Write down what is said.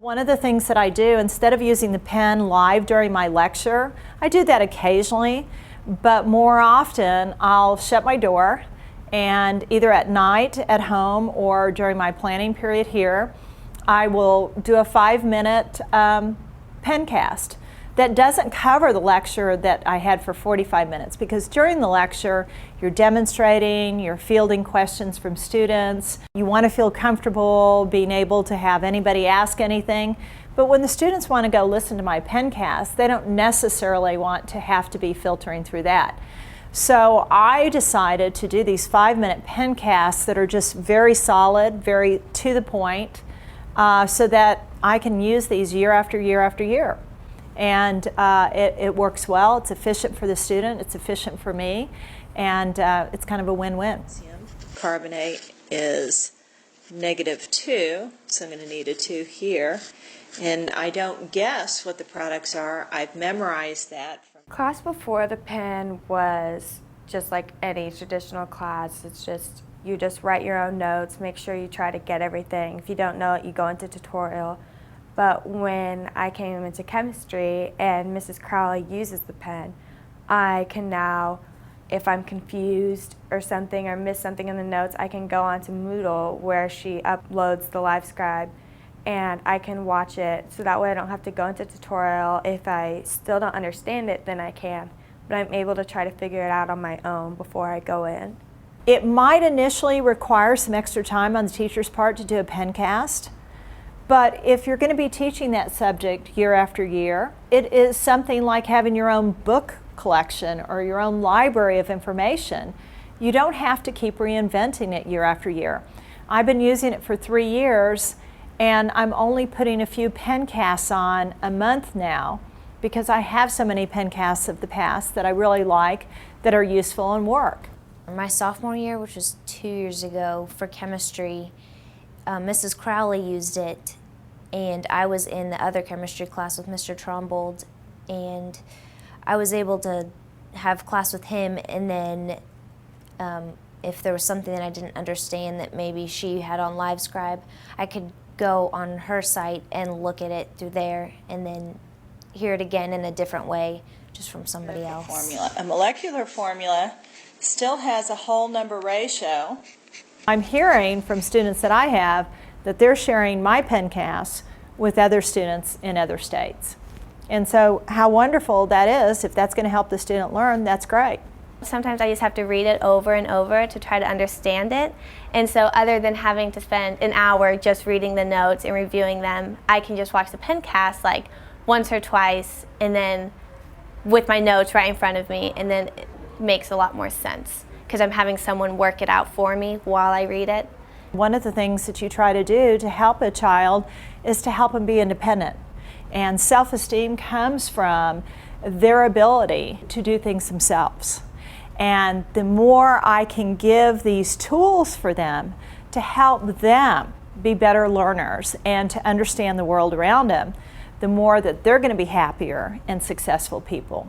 One of the things that I do, instead of using the pen live during my lecture, I do that occasionally, but more often I'll shut my door and either at night at home or during my planning period here, I will do a 5-minute pencast that doesn't cover the lecture that I had for 45 minutes, because during the lecture you're demonstrating, you're fielding questions from students, you want to feel comfortable being able to have anybody ask anything. But when the students want to go listen to my pencast, they don't necessarily want to have to be filtering through that. So I decided to do these 5-minute pencasts that are just very solid, very to the point, so that I can use these year after year after year. And it works well. It's efficient for the student, it's efficient for me, and it's kind of a win-win. Carbonate is -2, so I'm going to need a 2 here. And I don't guess what the products are. I've memorized that. Class before the pen was just like any traditional class. It's just, you just write your own notes, make sure you try to get everything. If you don't know it, you go into tutorial. But when I came into chemistry and Mrs. Crowley uses the pen, I can now, if I'm confused or something or miss something in the notes, I can go onto Moodle where she uploads the live scribe and I can watch it, so that way I don't have to go into tutorial. If I still don't understand it, then I can. But I'm able to try to figure it out on my own before I go in. It might initially require some extra time on the teacher's part to do a pencast. But if you're going to be teaching that subject year after year, it is something like having your own book collection or your own library of information. You don't have to keep reinventing it year after year. I've been using it for 3 years, and I'm only putting a few pencasts on a month now because I have so many pencasts of the past that I really like that are useful and work. My sophomore year, which was 2 years ago, for chemistry, Mrs. Crowley used it, and I was in the other chemistry class with Mr. Trombold, and I was able to have class with him, and then if there was something that I didn't understand that maybe she had on LiveScribe, I could go on her site and look at it through there and then hear it again in a different way, just from somebody else. Formula. A molecular formula still has a whole number ratio. I'm hearing from students that I have that they're sharing my pencasts with other students in other states. And so how wonderful that is. If that's going to help the student learn, that's great. Sometimes I just have to read it over and over to try to understand it. And so other than having to spend an hour just reading the notes and reviewing them, I can just watch the pencast like once or twice and then with my notes right in front of me, and then it makes a lot more sense because I'm having someone work it out for me while I read it. One of the things that you try to do to help a child is to help them be independent. And self-esteem comes from their ability to do things themselves. And the more I can give these tools for them to help them be better learners and to understand the world around them, the more that they're going to be happier and successful people.